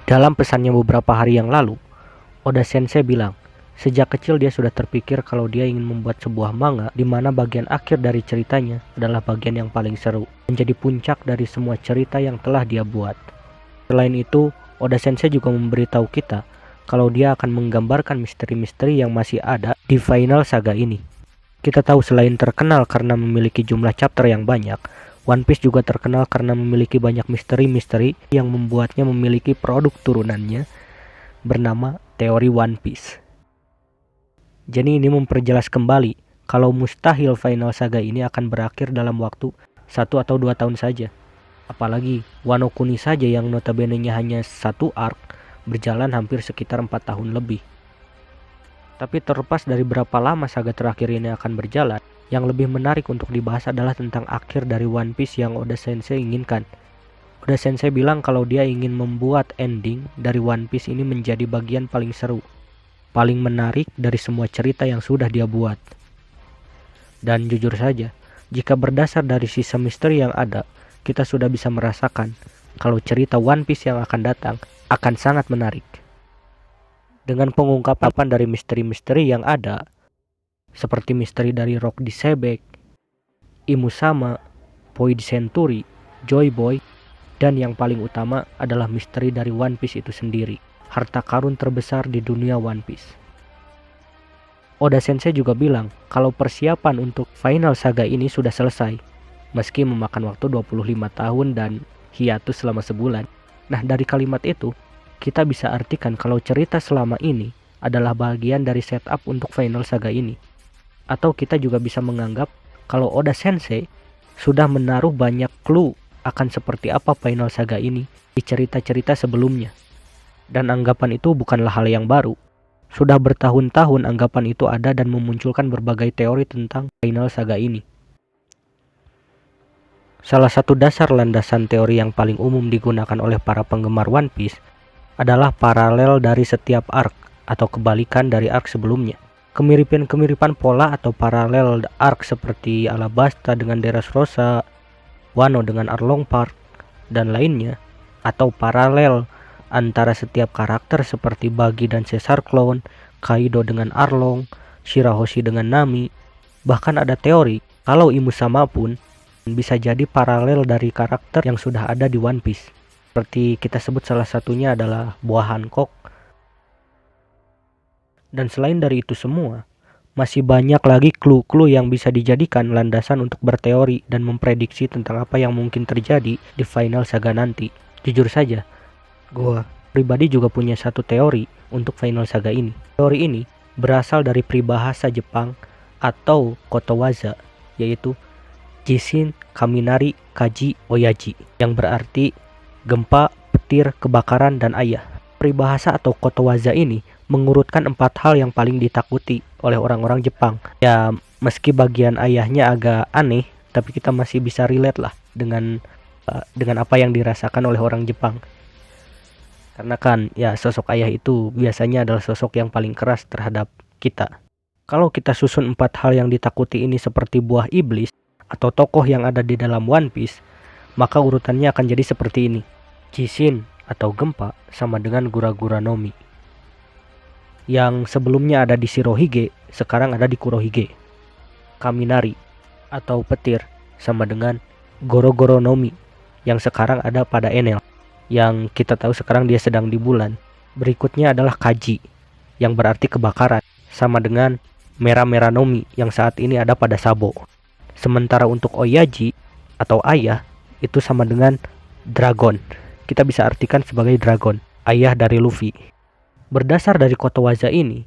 Dalam pesannya beberapa hari yang lalu, Oda Sensei bilang, sejak kecil dia sudah terpikir kalau dia ingin membuat sebuah manga di mana bagian akhir dari ceritanya adalah bagian yang paling seru, menjadi puncak dari semua cerita yang telah dia buat. Selain itu, Oda Sensei juga memberitahu kita kalau dia akan menggambarkan misteri-misteri yang masih ada di final saga ini. Kita tahu selain terkenal karena memiliki jumlah chapter yang banyak, One Piece juga terkenal karena memiliki banyak misteri-misteri yang membuatnya memiliki produk turunannya bernama teori One Piece. Jadi ini memperjelas kembali kalau mustahil final saga ini akan berakhir dalam waktu 1 atau 2 tahun saja. Apalagi Wano Kuni saja yang notabene-nya hanya satu arc berjalan hampir sekitar 4 tahun lebih. Tapi terlepas dari berapa lama saga terakhir ini akan berjalan, yang lebih menarik untuk dibahas adalah tentang akhir dari One Piece yang Oda Sensei inginkan. Oda Sensei bilang kalau dia ingin membuat ending dari One Piece ini menjadi bagian paling seru, paling menarik dari semua cerita yang sudah dia buat. Dan jujur saja, jika berdasar dari sisa misteri yang ada, kita sudah bisa merasakan kalau cerita One Piece yang akan datang akan sangat menarik. Dengan pengungkapan dari misteri-misteri yang ada, seperti misteri dari Rock di Sebek, Imusama, Poi di Century, Joy Boy, dan yang paling utama adalah misteri dari One Piece itu sendiri, harta karun terbesar di dunia One Piece. Oda Sensei juga bilang kalau persiapan untuk final saga ini sudah selesai, meski memakan waktu 25 tahun dan hiatus selama sebulan. Nah, dari kalimat itu, kita bisa artikan kalau cerita selama ini adalah bagian dari setup untuk final saga ini. Atau kita juga bisa menganggap kalau Oda Sensei sudah menaruh banyak clue akan seperti apa final saga ini di cerita-cerita sebelumnya. Dan anggapan itu bukanlah hal yang baru. Sudah bertahun-tahun anggapan itu ada dan memunculkan berbagai teori tentang final saga ini. Salah satu dasar landasan teori yang paling umum digunakan oleh para penggemar One Piece adalah paralel dari setiap arc atau kebalikan dari arc sebelumnya. Kemiripan-kemiripan pola atau paralel arc seperti Alabasta dengan Dressrosa, Wano dengan Arlong Park, dan lainnya, atau paralel antara setiap karakter seperti Buggy dan Caesar Clown, Kaido dengan Arlong, Shirahoshi dengan Nami. Bahkan ada teori kalau Imusama pun bisa jadi paralel dari karakter yang sudah ada di One Piece. Seperti kita sebut salah satunya adalah buah Hancock. Dan selain dari itu semua, masih banyak lagi clue-clue yang bisa dijadikan landasan untuk berteori dan memprediksi tentang apa yang mungkin terjadi di final saga nanti. Jujur saja, gue pribadi juga punya satu teori untuk final saga ini. Teori ini berasal dari peribahasa Jepang atau kotowaza, yaitu Jishin, Kaminari, Kaji, Oyaji, yang berarti gempa, petir, kebakaran, dan ayah. Peribahasa atau kotowaza ini mengurutkan 4 hal yang paling ditakuti oleh orang-orang Jepang. Ya, meski bagian ayahnya agak aneh, tapi kita masih bisa relate lah dengan apa yang dirasakan oleh orang Jepang. Karena kan ya sosok ayah itu biasanya adalah sosok yang paling keras terhadap kita. Kalau kita susun 4 hal yang ditakuti ini seperti buah iblis atau tokoh yang ada di dalam One Piece, maka urutannya akan jadi seperti ini. Jishin atau gempa sama dengan Gura-Gura Nomi. Yang sebelumnya ada di Shirohige, sekarang ada di Kurohige. Kaminari atau petir sama dengan Goro-Goro Nomi, yang sekarang ada pada Enel, yang kita tahu sekarang dia sedang di bulan. Berikutnya adalah Kaji, yang berarti kebakaran, sama dengan Mera-Mera Nomi, yang saat ini ada pada Sabo. Sementara untuk Oyaji atau ayah, itu sama dengan Dragon. Kita bisa artikan sebagai Dragon, ayah dari Luffy. Berdasar dari kotowaza ini,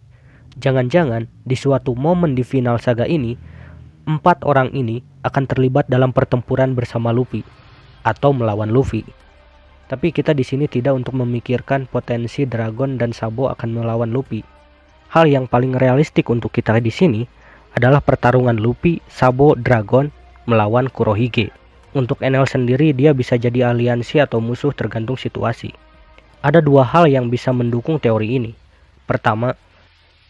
jangan-jangan di suatu momen di final saga ini, 4 orang ini akan terlibat dalam pertempuran bersama Luffy atau melawan Luffy. Tapi kita di sini tidak untuk memikirkan potensi Dragon dan Sabo akan melawan Luffy. Hal yang paling realistik untuk kita di sini adalah pertarungan Luffy, Sabo, Dragon melawan Kurohige. Untuk Enel sendiri dia bisa jadi aliansi atau musuh tergantung situasi. Ada 2 hal yang bisa mendukung teori ini. Pertama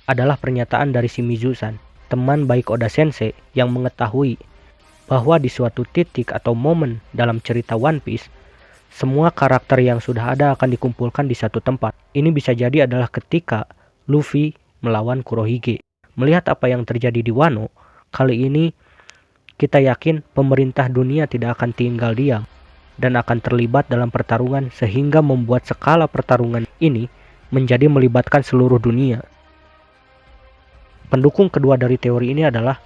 adalah pernyataan dari Shimizu-san, teman baik Oda Sensei yang mengetahui bahwa di suatu titik atau momen dalam cerita One Piece, Semua karakter yang sudah ada akan dikumpulkan di satu tempat. Ini bisa jadi adalah ketika Luffy melawan Kurohige. Melihat apa yang terjadi di Wano, kali ini kita yakin pemerintah dunia tidak akan tinggal diam dan akan terlibat dalam pertarungan sehingga membuat skala pertarungan ini menjadi melibatkan seluruh dunia. Pendukung kedua dari teori ini adalah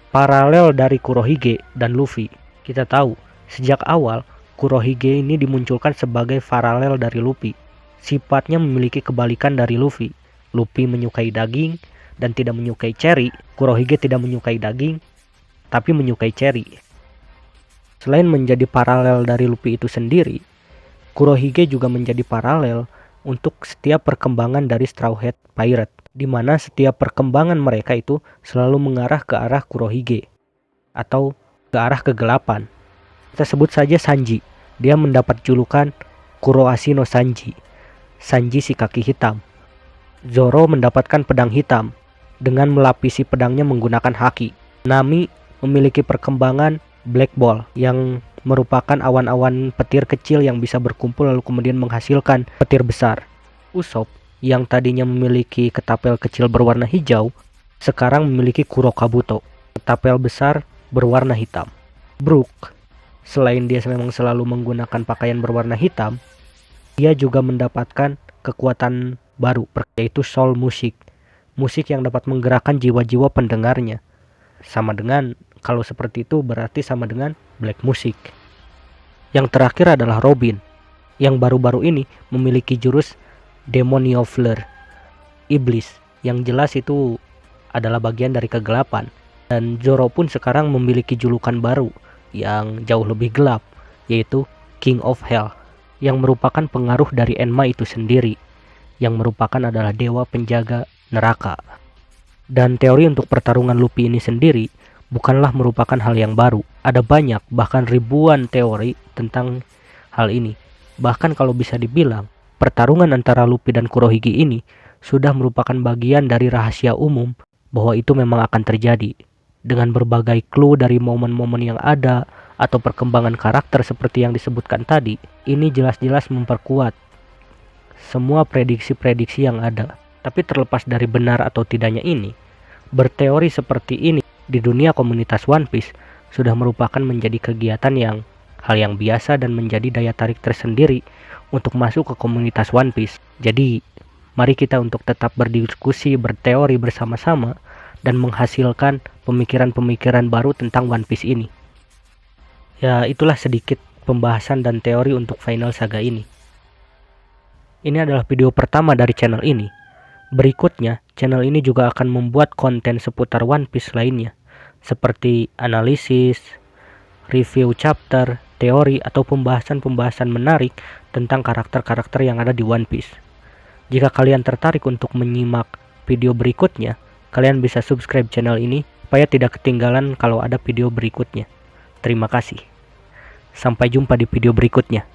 paralel dari Kurohige dan Luffy. Kita tahu, sejak awal Kurohige ini dimunculkan sebagai paralel dari Luffy. Sifatnya memiliki kebalikan dari Luffy. Luffy menyukai daging dan tidak menyukai cherry. Kurohige tidak menyukai daging, tapi menyukai cherry. Selain menjadi paralel dari Luffy itu sendiri, Kurohige juga menjadi paralel untuk setiap perkembangan dari Straw Hat Pirate, di mana setiap perkembangan mereka itu selalu mengarah ke arah Kurohige atau ke arah kegelapan. Kita sebut saja Sanji. Dia mendapat julukan Kuroashi no Sanji, Sanji si kaki hitam. Zoro mendapatkan pedang hitam dengan melapisi pedangnya menggunakan haki. Nami memiliki perkembangan Black Ball yang merupakan awan-awan petir kecil yang bisa berkumpul lalu kemudian menghasilkan petir besar. Usopp yang tadinya memiliki ketapel kecil berwarna hijau sekarang memiliki Kurokabuto, ketapel besar berwarna hitam. Brook, selain dia memang selalu menggunakan pakaian berwarna hitam, dia juga mendapatkan kekuatan baru, yaitu Soul Music. Musik yang dapat menggerakkan jiwa-jiwa pendengarnya. Sama dengan, kalau seperti itu berarti sama dengan Black Music. Yang terakhir adalah Robin, yang baru-baru ini memiliki jurus Demonio Flare, Iblis, yang jelas itu adalah bagian dari kegelapan. Dan Zoro pun sekarang memiliki julukan baru yang jauh lebih gelap, yaitu King of Hell, yang merupakan pengaruh dari Enma itu sendiri, yang merupakan adalah dewa penjaga neraka. Dan teori untuk pertarungan Luffy ini sendiri bukanlah merupakan hal yang baru. Ada banyak, bahkan ribuan teori tentang hal ini. Bahkan kalau bisa dibilang, pertarungan antara Luffy dan Kurohige ini sudah merupakan bagian dari rahasia umum bahwa itu memang akan terjadi. Dengan berbagai clue dari momen-momen yang ada atau perkembangan karakter seperti yang disebutkan tadi, ini jelas-jelas memperkuat semua prediksi-prediksi yang ada. Tapi terlepas dari benar atau tidaknya ini, berteori seperti ini di dunia komunitas One Piece sudah merupakan menjadi kegiatan yang hal yang biasa dan menjadi daya tarik tersendiri untuk masuk ke komunitas One Piece. Jadi, mari kita untuk tetap berdiskusi, berteori bersama-sama dan menghasilkan pemikiran-pemikiran baru tentang One Piece ini. Ya, itulah sedikit pembahasan dan teori untuk Final Saga ini. Ini adalah video pertama dari channel ini. Berikutnya, channel ini juga akan membuat konten seputar One Piece lainnya, seperti analisis, review chapter, teori, atau pembahasan-pembahasan menarik tentang karakter-karakter yang ada di One Piece. Jika kalian tertarik untuk menyimak video berikutnya, kalian bisa subscribe channel ini supaya tidak ketinggalan kalau ada video berikutnya. Terima kasih. Sampai jumpa di video berikutnya.